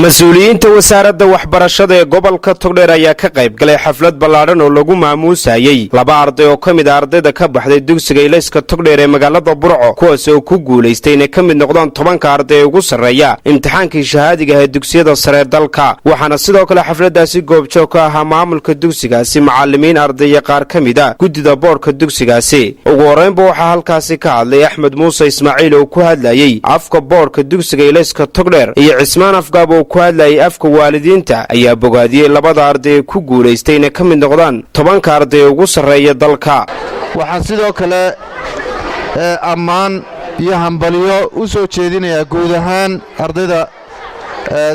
mas-uuliyiinta wasaaradda waxbarashada ee gobolka Togdheer ayaa ka qayb galay xaflad ballaaran oo lagu maamuusayay laba arday oo kamid ah ardayda ka baxday dugsiga Ilayska Togdheer ee magaalada Burco kuwaas oo ku guuleystay inay kamid noqdaan 10 arday ugu sareeya imtixaankii shahaadiga ee dugsiyada sare dalka waxaana sidoo kale xafladaasi goobjoog ka ahaa maamulka dugsigaasi macallimiin arday qaar kamid ah gudida boorka dugsigaasi ugu horeynba waxa halkaasi ka hadlay Axmed Muuse Ismaaciil oo ku hadlayay afka boorka dugsiga Ilayska Togdheer iyo Cismaan Afgaab ku hadlayay afka waalidiinta ayaa bogaadiyay labada arday ku guuleystay inay kamid noqdaan 10 arday ugu sareeya dalka waxaan sidoo kale ammaan iyo hambaliyo u soo jeedinayaa guud ahaan ardayda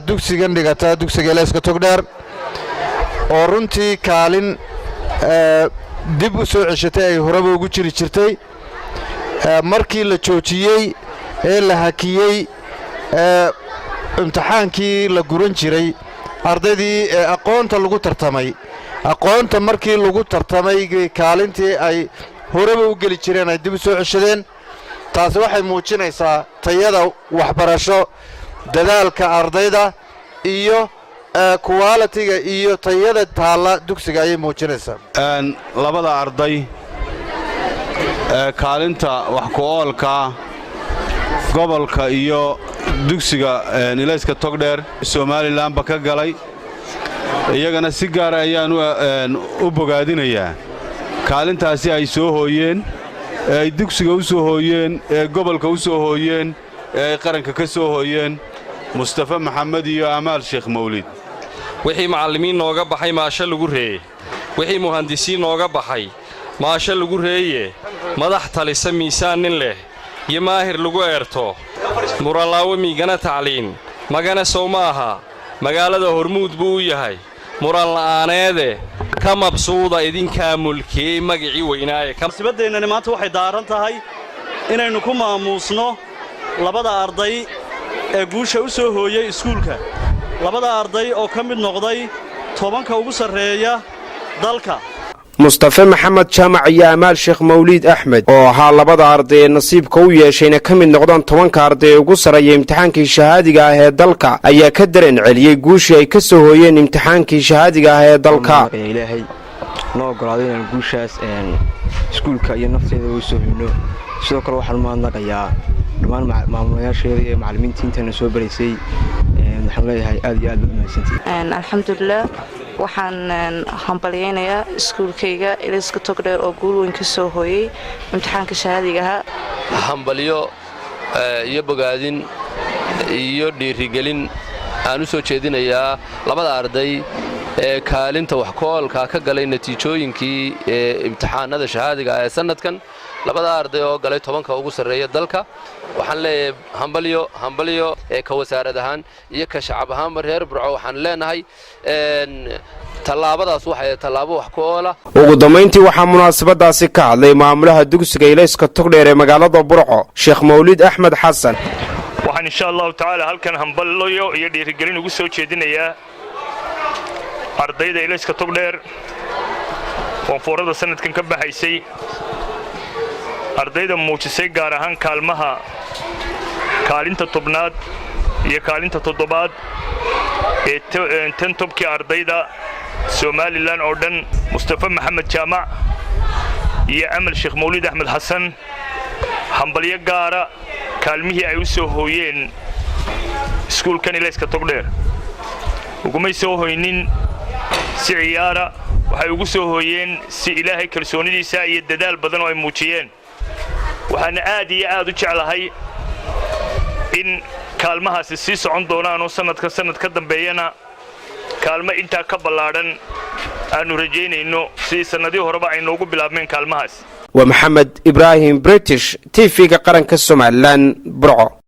dugsigan dhigata dugsiga Ilayska Togdheer oo runtii kaalin dib u soo ceshatay ay horeba ugu jiri jirtay markii la joojiyay ee la hakiyay imtixaankii la guran jiray ardaydii aqoonta lagu tartamay aqoonta markii lagu tartamay kaalintii ay horeba u gali jireen ay dib u soo ceshadeen taasi waxay muujinaysaa tayada waxbarasho dadaalka ardayda iyo quality-ga iyo tayada taala dugsiga ay muujinaysaa labada arday kaalinta wax ku oolka gobolka iyo dugsiga Ilayska Togdheer Somaliland ba ka galay iyagana si gaar ah ayaan u bogaadinayaa kaalintaasi ay soo hooyeen ay dugsiga u soo hooyeen gobolka u soo hooyeen qaranka ka soo hooyeen Mustafa Maxamed iyo Amaal Sheekh Mawlid wixii macallimiin nooga baxay maasha lagu reeyay wixii muhandisiin nooga baxay maasha lagu reeyay madax talisa miisaan nin leh iyo maahir lagu eerto muralaawo miigana tacliin magana Soomaha magaalada Hormuud buu yahay muran la'aaneede ka mabsuuda idinka mulkii magacii weynaaye sibadeennana maanta waxay daaran tahay inaynu ku maamuusno labada arday ee guusha u soo hooyay iskuulka labada arday oo ka mid noqday 10 ugu sareeya dalka Mustafa Maxamed Jaamac iyo Amaal Sheekh Mawlid Axmed oo ahaa labada arday nasiibka u yeeshayna kamid noqdaan 10 arday ugu sareeya imtixaankii shahaadiga ah ee dalka ayaa ka dareen celiyay guushii ay ka soo hooyeen imtixaankii shahaadiga ah ee dalka ilaahay noo ogolaaday inaan guushaas iskuulka iyo nafteeda u soo hino sidoo kale waxaan maadnaqayaa dhammaan maamulayaasheeda iyo macallimiinta intana soo baraysay waxaan leeyahay aad iyo aad u mahadsantihiin alxamdulillah waxaan hambaliyaynayaa iskuulkayga Ilayska Togdheer oo guul weyn ka soo hooyay imtixaanka shahaadiga ah hambaliyo iyo bogaadin iyo dhiirigelin aan u soo jeedinayaa labada arday ee kaalinta wax koolka ka galay natiijooyinkii imtixaanada shahaadiga ee sanadkan labada arday oo galay 10 ugu sareeya dalka waxaan leeyahay hambaliyo ee ka wasaarad ahaan iyo ka shacab ahaan reer Burco waxaan leenahay tallaabadaas waxay tallaabo wax ku oola ugu dambeyntii waxa munaasabadaasi ka hadlay maamulaha dugsiga Ilayska Togdheer ee magaalada Burco Sheekh Mawlid Axmed Xasan waxaan insha Allah taala halkan hambaliyo iyo dhiirigelin ugu soo jeedinayaa ardayda Ilayska Togdheer oo foorada sanadkan ka baxaysay ardayda muujisay gaar ahaan kaalinta tobnaad iyo kaalinta toddobaad ee tan tobkii ardayda Somaliland oo dhan Mustafa Maxamed Jaamac iyo Amaal Sheekh Mawlid Axmed Xasan hambaliyo gaara kaalmihii ay u soo hooyeen iskuulkan Ilayska Togdheer ugumay soo hooynin si ciyaara waxay ugu soo hooyeen si Ilaahay kalsoonidiisa iyo dadaal badan oo ay muujiyeen waxaan aad iyo aad u jeclahay in kaalmahaasi sii socon doonaan oo sanad ka dambeeyana kaalmo inta ka ballaaran aanu rajaynayno si sanadii horeba ay noogu bilaabmeen kaalmahaas wa Maxamed Ibrahim British TV-ga qaranka Somaliland Burco.